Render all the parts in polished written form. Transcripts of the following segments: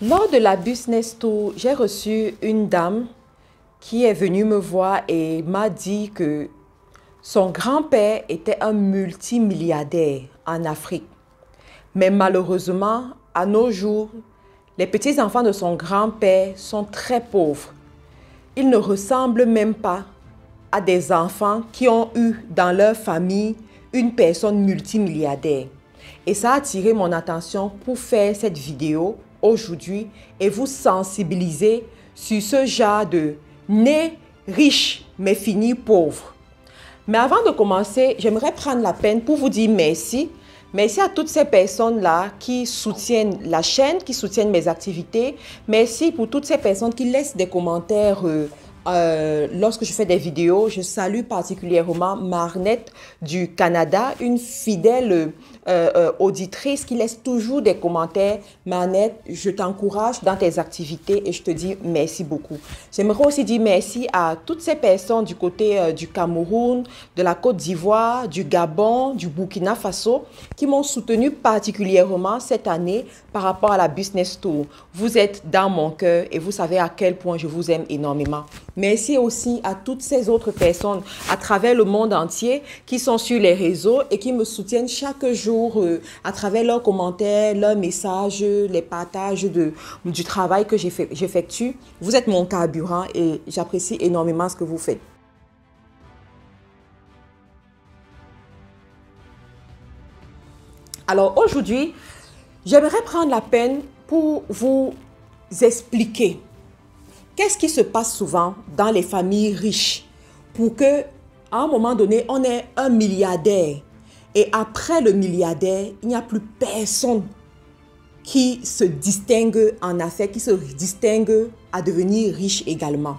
Lors de la Business Tour, j'ai reçu une dame qui est venue me voir et m'a dit que son grand-père était un multimilliardaire en Afrique. Mais malheureusement, à nos jours, les petits-enfants de son grand-père sont très pauvres. Ils ne ressemblent même pas à des enfants qui ont eu dans leur famille une personne multimilliardaire. Et ça a attiré mon attention pour faire cette vidéo aujourd'hui et vous sensibiliser sur ce genre de né riche mais fini pauvre. Mais avant de commencer, j'aimerais prendre la peine pour vous dire merci. Merci à toutes ces personnes-là qui soutiennent la chaîne, qui soutiennent mes activités. Merci pour toutes ces personnes qui laissent des commentaires lorsque je fais des vidéos. Je salue particulièrement Marnette du Canada, une fidèle auditrice qui laisse toujours des commentaires. Marnette, je t'encourage dans tes activités et je te dis merci beaucoup. J'aimerais aussi dire merci à toutes ces personnes du côté du Cameroun, de la Côte d'Ivoire, du Gabon, du Burkina Faso qui m'ont soutenu particulièrement cette année par rapport à la Business Tour. Vous êtes dans mon cœur et vous savez à quel point je vous aime énormément. Merci aussi à toutes ces autres personnes à travers le monde entier qui sont sur les réseaux et qui me soutiennent chaque jour à travers leurs commentaires, leurs messages, les partages du travail que j'effectue. Vous êtes mon carburant et j'apprécie énormément ce que vous faites. Alors aujourd'hui, j'aimerais prendre la peine pour vous expliquer qu'est-ce qui se passe souvent dans les familles riches pour que, à un moment donné, on ait un milliardaire et après le milliardaire, il n'y a plus personne qui se distingue en affaires, qui se distingue à devenir riche également.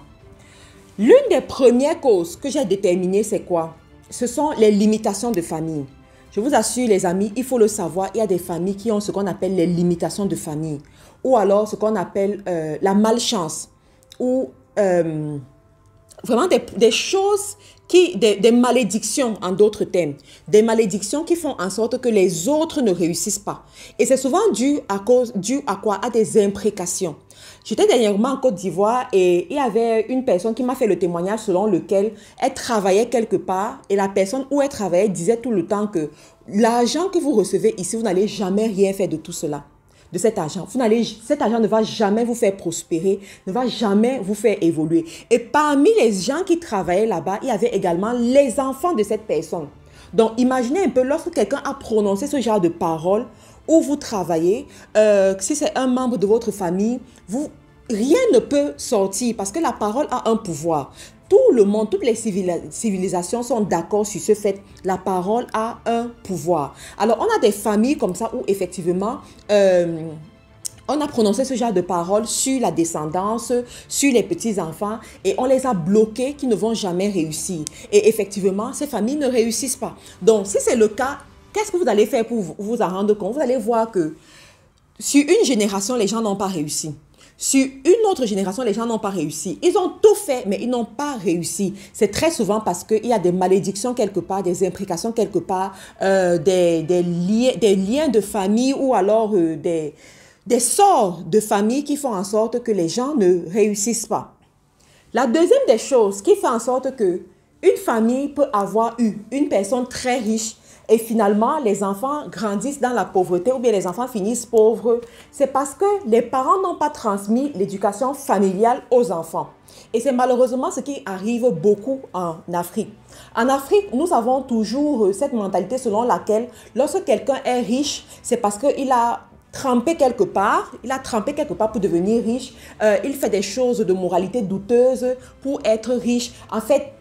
L'une des premières causes que j'ai déterminées, c'est quoi? Ce sont les limitations de famille. Je vous assure les amis, il faut le savoir, il y a des familles qui ont ce qu'on appelle les limitations de famille ou alors ce qu'on appelle la malchance ou vraiment des choses, des malédictions en d'autres termes, des malédictions qui font en sorte que les autres ne réussissent pas. Et c'est souvent dû à quoi? À des imprécations. J'étais dernièrement en Côte d'Ivoire et il y avait une personne qui m'a fait le témoignage selon lequel elle travaillait quelque part et la personne où elle travaillait disait tout le temps que l'argent que vous recevez ici, vous n'allez jamais rien faire de tout cela. De cet argent. Cet argent ne va jamais vous faire prospérer, ne va jamais vous faire évoluer. Et parmi les gens qui travaillaient là-bas, il y avait également les enfants de cette personne. Donc, imaginez un peu, lorsque quelqu'un a prononcé ce genre de paroles, où vous travaillez, si c'est un membre de votre famille, rien ne peut sortir parce que la parole a un pouvoir. Tout le monde, toutes les civilisations sont d'accord sur ce fait. La parole a un pouvoir. Alors, on a des familles comme ça où effectivement, on a prononcé ce genre de paroles sur la descendance, sur les petits-enfants et on les a bloqués qui ne vont jamais réussir. Et effectivement, ces familles ne réussissent pas. Donc, si c'est le cas, qu'est-ce que vous allez faire pour vous en rendre compte? Vous allez voir que sur une génération, les gens n'ont pas réussi. Sur une autre génération, les gens n'ont pas réussi. Ils ont tout fait, mais ils n'ont pas réussi. C'est très souvent parce qu'il y a des malédictions quelque part, des imprécations quelque part, des liens de famille ou alors des sorts de famille qui font en sorte que les gens ne réussissent pas. La deuxième des choses qui fait en sorte que une famille peut avoir eu une personne très riche et finalement, les enfants grandissent dans la pauvreté ou bien les enfants finissent pauvres. C'est parce que les parents n'ont pas transmis l'éducation familiale aux enfants. Et c'est malheureusement ce qui arrive beaucoup en Afrique. En Afrique, nous avons toujours cette mentalité selon laquelle lorsque quelqu'un est riche, c'est parce qu'il a trempé quelque part, pour devenir riche. Il fait des choses de moralité douteuse pour être riche. En fait,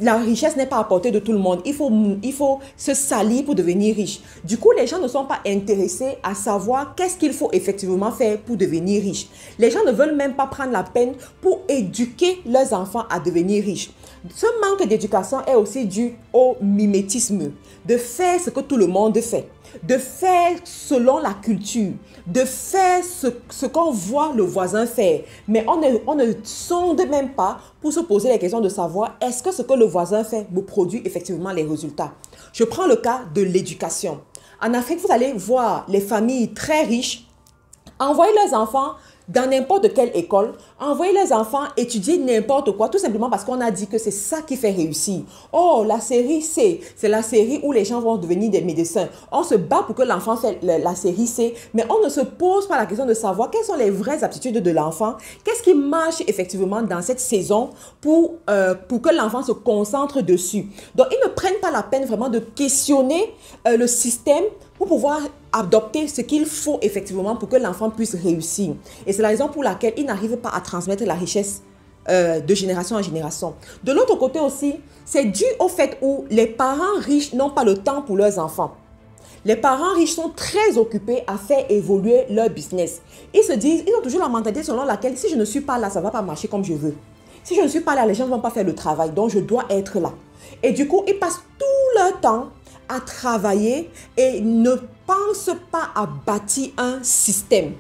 la richesse n'est pas à portée de tout le monde. Il faut se salir pour devenir riche. Du coup, les gens ne sont pas intéressés à savoir qu'est-ce qu'il faut effectivement faire pour devenir riche. Les gens ne veulent même pas prendre la peine pour éduquer leurs enfants à devenir riches. Ce manque d'éducation est aussi dû au mimétisme, de faire ce que tout le monde fait, de faire selon la culture, de faire ce qu'on voit le voisin faire. Mais on ne sonde même pas pour se poser la question de savoir est-ce que ce que le voisin fait me produit effectivement les résultats. Je prends le cas de l'éducation. En Afrique, vous allez voir les familles très riches Envoyer leurs enfants dans n'importe quelle école, envoyer les enfants étudier n'importe quoi, tout simplement parce qu'on a dit que c'est ça qui fait réussir. Oh, la série C, c'est la série où les gens vont devenir des médecins. On se bat pour que l'enfant fasse la série C, mais on ne se pose pas la question de savoir quelles sont les vraies aptitudes de l'enfant, qu'est-ce qui marche effectivement dans cette saison pour que l'enfant se concentre dessus. Donc, ils ne prennent pas la peine vraiment de questionner le système pour pouvoir adopter ce qu'il faut effectivement pour que l'enfant puisse réussir. Et c'est la raison pour laquelle ils n'arrivent pas à transmettre la richesse de génération en génération. De l'autre côté aussi, c'est dû au fait où les parents riches n'ont pas le temps pour leurs enfants. Les parents riches sont très occupés à faire évoluer leur business. Ils se disent, ils ont toujours la mentalité selon laquelle si je ne suis pas là, ça ne va pas marcher comme je veux. Si je ne suis pas là, les gens ne vont pas faire le travail, donc je dois être là. Et du coup, ils passent tout leur temps à travailler et ne pensent pas à bâtir un système.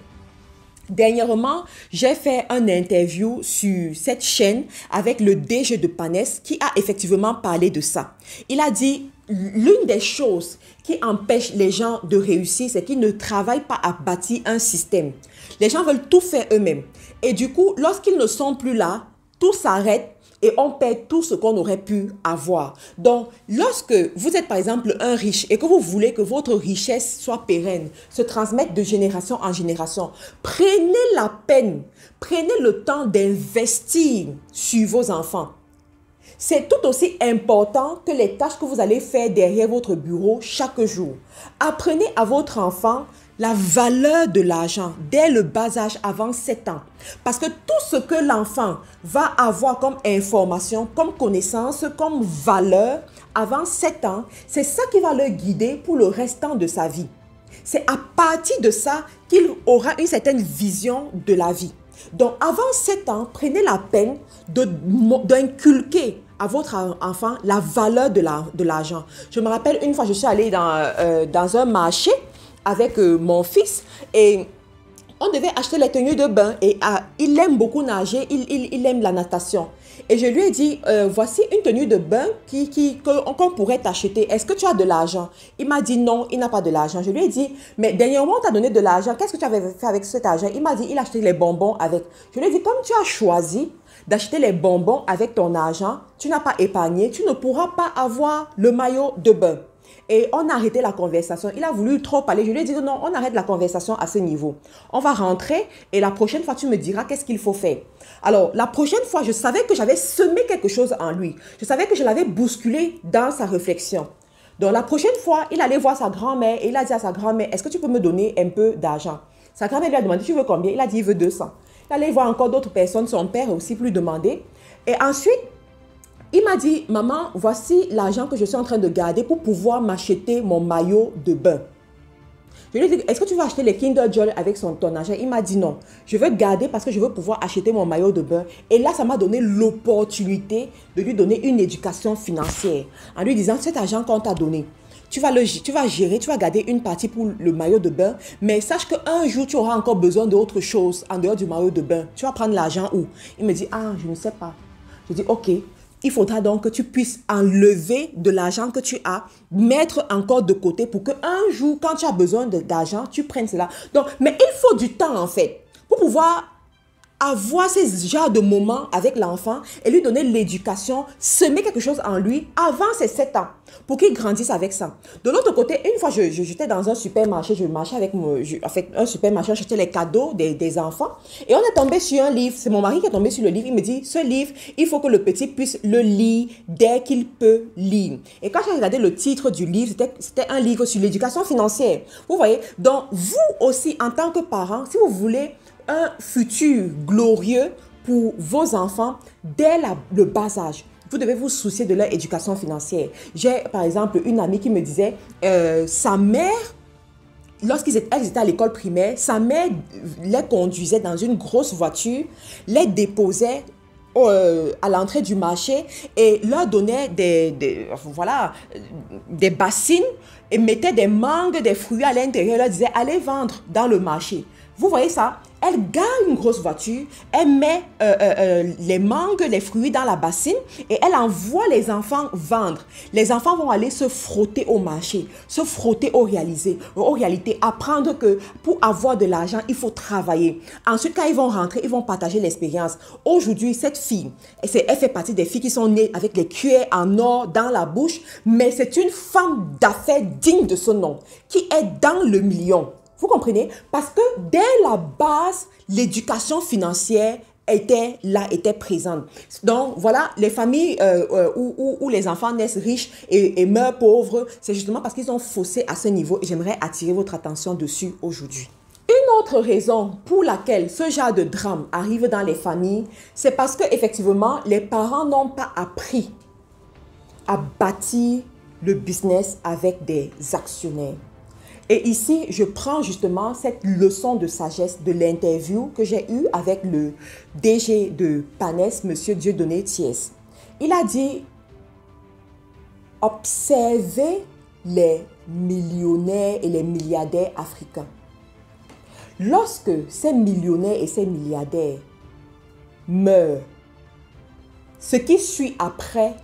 Dernièrement, j'ai fait un interview sur cette chaîne avec le DG de Panes qui a effectivement parlé de ça. Il a dit, l'une des choses qui empêche les gens de réussir, c'est qu'ils ne travaillent pas à bâtir un système. Les gens veulent tout faire eux-mêmes. Et du coup, lorsqu'ils ne sont plus là, tout s'arrête. Et on perd tout ce qu'on aurait pu avoir. Donc, lorsque vous êtes par exemple un riche et que vous voulez que votre richesse soit pérenne, se transmette de génération en génération, prenez la peine, prenez le temps d'investir sur vos enfants. C'est tout aussi important que les tâches que vous allez faire derrière votre bureau chaque jour. Apprenez à votre enfant la valeur de l'argent dès le bas âge, avant 7 ans. Parce que tout ce que l'enfant va avoir comme information, comme connaissance, comme valeur avant 7 ans, c'est ça qui va le guider pour le restant de sa vie. C'est à partir de ça qu'il aura une certaine vision de la vie. Donc avant 7 ans, prenez la peine d'inculquer à votre enfant la valeur de l'argent. Je me rappelle une fois, je suis allée dans un marché avec mon fils et on devait acheter les tenues de bain et il aime beaucoup nager, il aime la natation. Et je lui ai dit, voici une tenue de bain qu'on pourrait t'acheter. Est-ce que tu as de l'argent? Il m'a dit non, il n'a pas de l'argent. Je lui ai dit, mais dernièrement, on t'a donné de l'argent. Qu'est-ce que tu avais fait avec cet argent? Il m'a dit, il a acheté les bonbons avec. Je lui ai dit, comme tu as choisi d'acheter les bonbons avec ton argent, tu n'as pas épargné, tu ne pourras pas avoir le maillot de bain. Et on a arrêté la conversation. Il a voulu trop parler. Je lui ai dit non, on arrête la conversation à ce niveau. On va rentrer et la prochaine fois, tu me diras qu'est-ce qu'il faut faire. Alors, la prochaine fois, je savais que j'avais semé quelque chose en lui. Je savais que je l'avais bousculé dans sa réflexion. Donc, la prochaine fois, il allait voir sa grand-mère et il a dit à sa grand-mère, est-ce que tu peux me donner un peu d'argent? Sa grand-mère lui a demandé, tu veux combien? Il a dit, il veut 200. Il allait voir encore d'autres personnes. Son père aussi lui demander. Et ensuite, il m'a dit, maman, voici l'argent que je suis en train de garder pour pouvoir m'acheter mon maillot de bain. Je lui ai dit, est-ce que tu veux acheter les Kinder Joy avec ton argent? Il m'a dit non. Je veux garder parce que je veux pouvoir acheter mon maillot de bain. Et là, ça m'a donné l'opportunité de lui donner une éducation financière. En lui disant, cet argent qu'on t'a donné, tu vas gérer, tu vas garder une partie pour le maillot de bain. Mais sache qu'un jour, tu auras encore besoin d'autre chose en dehors du maillot de bain. Tu vas prendre l'argent où? Il me dit, ah, je ne sais pas. Je dis, ok. Il faudra donc que tu puisses enlever de l'argent que tu as, mettre encore de côté pour qu'un jour, quand tu as besoin d'argent, tu prennes cela. Donc, mais il faut du temps en fait pour pouvoir avoir ces genres de moments avec l'enfant et lui donner l'éducation, semer quelque chose en lui avant ses 7 ans pour qu'il grandisse avec ça. De l'autre côté, une fois, j'étais dans un supermarché, je marchais avec un supermarché, j'achetais les cadeaux des enfants et on est tombé sur un livre. C'est mon mari qui est tombé sur le livre. Il me dit, ce livre, il faut que le petit puisse le lire dès qu'il peut lire. Et quand j'ai regardé le titre du livre, c'était un livre sur l'éducation financière. Vous voyez, donc vous aussi, en tant que parent, si vous voulez un futur glorieux pour vos enfants dès le bas âge, vous devez vous soucier de leur éducation financière. J'ai par exemple une amie qui me disait, sa mère, lorsqu'elles étaient à l'école primaire, sa mère les conduisait dans une grosse voiture, les déposait à l'entrée du marché et leur donnait des bassines et mettait des mangues, des fruits à l'intérieur, leur disait allez vendre dans le marché. Vous voyez ça? Elle gagne une grosse voiture, elle met les mangues, les fruits dans la bassine et elle envoie les enfants vendre. Les enfants vont aller se frotter au marché, se frotter aux réalités, apprendre que pour avoir de l'argent, il faut travailler. Ensuite, quand ils vont rentrer, ils vont partager l'expérience. Aujourd'hui, cette fille, elle fait partie des filles qui sont nées avec les cuillères en or dans la bouche, mais c'est une femme d'affaires digne de ce nom, qui est dans le million. Vous comprenez? Parce que dès la base, l'éducation financière était là, était présente. Donc, voilà, les familles où les enfants naissent riches et meurent pauvres, c'est justement parce qu'ils ont faussé à ce niveau. Et j'aimerais attirer votre attention dessus aujourd'hui. Une autre raison pour laquelle ce genre de drame arrive dans les familles, c'est parce qu'effectivement, les parents n'ont pas appris à bâtir le business avec des actionnaires. Et ici, je prends justement cette leçon de sagesse de l'interview que j'ai eue avec le DG de Panes, M. Dieudonné Thiès. Il a dit, observez les millionnaires et les milliardaires africains. Lorsque ces millionnaires et ces milliardaires meurent, ce qui suit après,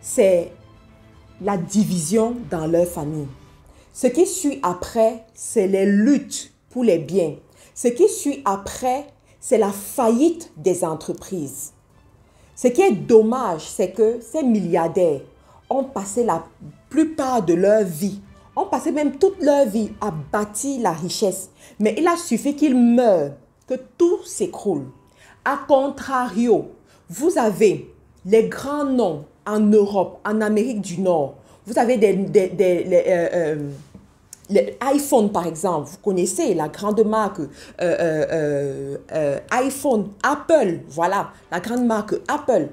c'est la division dans leur famille. Ce qui suit après, c'est les luttes pour les biens. Ce qui suit après, c'est la faillite des entreprises. Ce qui est dommage, c'est que ces milliardaires ont passé la plupart de leur vie, ont passé même toute leur vie à bâtir la richesse. Mais il a suffi qu'ils meurent, que tout s'écroule. A contrario, vous avez les grands noms en Europe, en Amérique du Nord. Vous avez l'iPhone, par exemple, vous connaissez la grande marque iPhone, Apple, voilà, la grande marque Apple.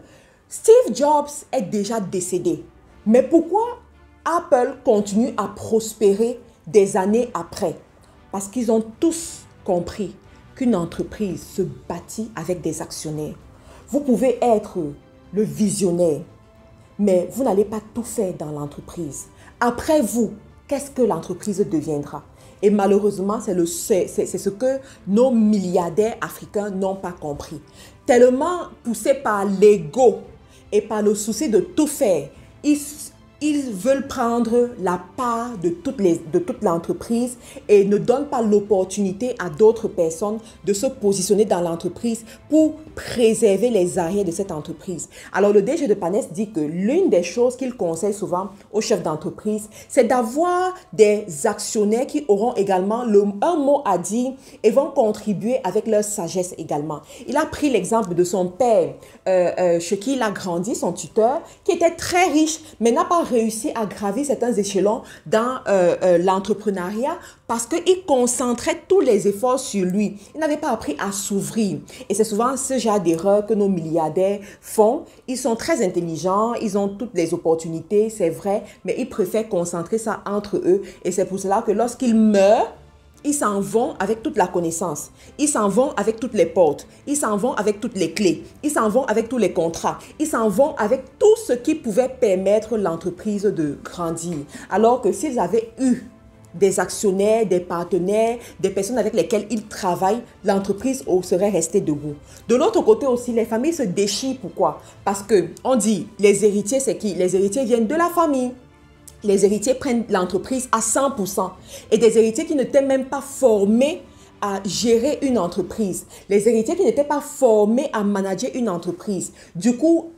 Steve Jobs est déjà décédé. Mais pourquoi Apple continue à prospérer des années après? Parce qu'ils ont tous compris qu'une entreprise se bâtit avec des actionnaires. Vous pouvez être le visionnaire, mais vous n'allez pas tout faire dans l'entreprise. Après vous, qu'est-ce que l'entreprise deviendra? Et malheureusement, c'est ce que nos milliardaires africains n'ont pas compris. Tellement poussés par l'ego et par le souci de tout faire, ils veulent prendre la part de toute l'entreprise et ne donnent pas l'opportunité à d'autres personnes de se positionner dans l'entreprise pour préserver les arrières de cette entreprise. Alors, le DG de Panes dit que l'une des choses qu'il conseille souvent aux chefs d'entreprise, c'est d'avoir des actionnaires qui auront également un mot à dire et vont contribuer avec leur sagesse également. Il a pris l'exemple de son père, chez qui il a grandi, son tuteur, qui était très riche, mais n'a pas réussi à gravir certains échelons dans l'entrepreneuriat parce qu'il concentrait tous les efforts sur lui. Il n'avait pas appris à s'ouvrir. Et c'est souvent ce genre d'erreur que nos milliardaires font. Ils sont très intelligents, ils ont toutes les opportunités, c'est vrai, mais ils préfèrent concentrer ça entre eux. Et c'est pour cela que lorsqu'ils meurent, ils s'en vont avec toute la connaissance. Ils s'en vont avec toutes les portes. Ils s'en vont avec toutes les clés. Ils s'en vont avec tous les contrats. Ils s'en vont avec tout ce qui pouvait permettre l'entreprise de grandir. Alors que s'ils avaient eu des actionnaires, des partenaires, des personnes avec lesquelles ils travaillent, l'entreprise serait restée debout. De l'autre côté aussi, les familles se déchirent. Pourquoi? Parce qu'on dit, les héritiers, c'est qui? Les héritiers viennent de la famille. Les héritiers prennent l'entreprise à 100%. Et des héritiers qui n'étaient même pas formés à gérer une entreprise. Les héritiers qui n'étaient pas formés à manager une entreprise. Du coup,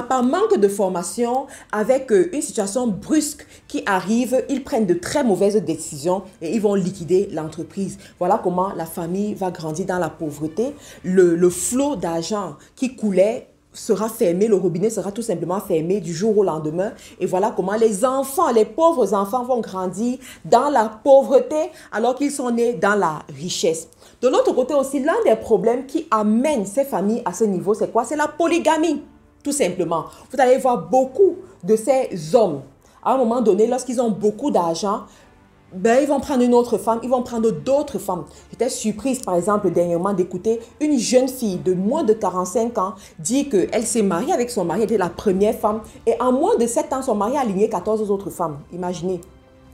par manque de formation, avec une situation brusque qui arrive, ils prennent de très mauvaises décisions et ils vont liquider l'entreprise. Voilà comment la famille va grandir dans la pauvreté. Le flot d'argent qui coulait sera fermé, le robinet sera tout simplement fermé du jour au lendemain. Et voilà comment les enfants, les pauvres enfants vont grandir dans la pauvreté alors qu'ils sont nés dans la richesse. De l'autre côté aussi, l'un des problèmes qui amène ces familles à ce niveau, c'est quoi? C'est la polygamie, tout simplement. Vous allez voir beaucoup de ces hommes, à un moment donné, lorsqu'ils ont beaucoup d'argent, ils vont prendre une autre femme, ils vont prendre d'autres femmes. J'étais surprise, par exemple, dernièrement, d'écouter une jeune fille de moins de 45 ans dire qu'elle s'est mariée avec son mari, elle était la première femme. Et en moins de 7 ans, son mari a aligné 14 autres femmes. Imaginez.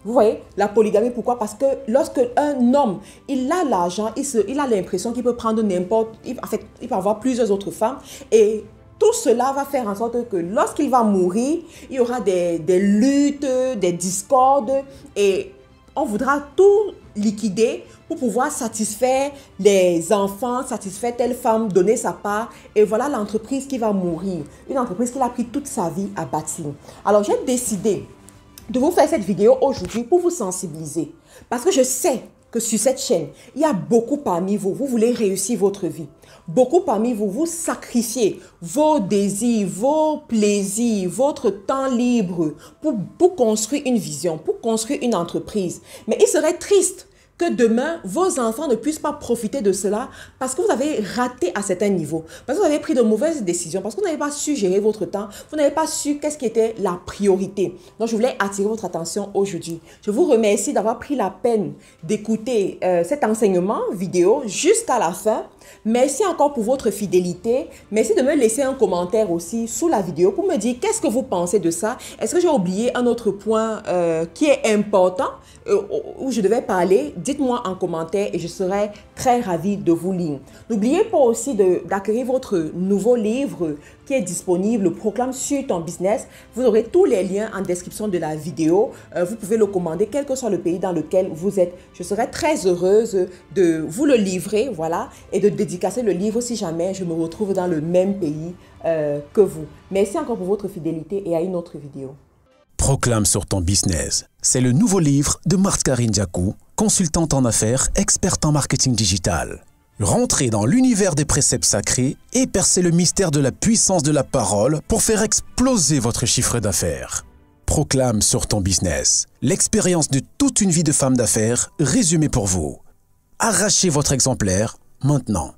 Vous voyez, la polygamie, pourquoi? Parce que lorsque un homme, il a l'argent, il a l'impression qu'il peut prendre n'importe... En fait, il peut avoir plusieurs autres femmes. Et tout cela va faire en sorte que lorsqu'il va mourir, il y aura des luttes, des discordes. Et on voudra tout liquider pour pouvoir satisfaire les enfants, satisfaire telle femme, donner sa part. Et voilà l'entreprise qui va mourir. Une entreprise qu'il a pris toute sa vie à bâtir. Alors, j'ai décidé de vous faire cette vidéo aujourd'hui pour vous sensibiliser. Parce que je sais que sur cette chaîne, il y a beaucoup parmi vous, vous voulez réussir votre vie. Beaucoup parmi vous, vous sacrifiez vos désirs, vos plaisirs, votre temps libre pour construire une vision, pour construire une entreprise. Mais il serait triste que demain, vos enfants ne puissent pas profiter de cela parce que vous avez raté à certains niveaux, parce que vous avez pris de mauvaises décisions, parce que vous n'avez pas su gérer votre temps, vous n'avez pas su qu'est-ce qui était la priorité. Donc, je voulais attirer votre attention aujourd'hui. Je vous remercie d'avoir pris la peine d'écouter cet enseignement vidéo jusqu'à la fin. Merci encore pour votre fidélité. Merci de me laisser un commentaire aussi sous la vidéo pour me dire qu'est-ce que vous pensez de ça. Est-ce que j'ai oublié un autre point qui est important où je devais parler? Dites-moi en commentaire et je serai très ravie de vous lire. N'oubliez pas aussi d'acquérir votre nouveau livre qui est disponible, Proclame sur ton business. Vous aurez tous les liens en description de la vidéo. Vous pouvez le commander quel que soit le pays dans lequel vous êtes. Je serai très heureuse de vous le livrer, voilà, et de dédicacer le livre si jamais je me retrouve dans le même pays que vous. Merci encore pour votre fidélité et à une autre vidéo. Proclame sur ton business. C'est le nouveau livre de Marthe-Karine Diakou, consultante en affaires, experte en marketing digital. Rentrez dans l'univers des préceptes sacrés et percez le mystère de la puissance de la parole pour faire exploser votre chiffre d'affaires. Proclame sur ton business. L'expérience de toute une vie de femme d'affaires résumée pour vous. Arrachez votre exemplaire maintenant.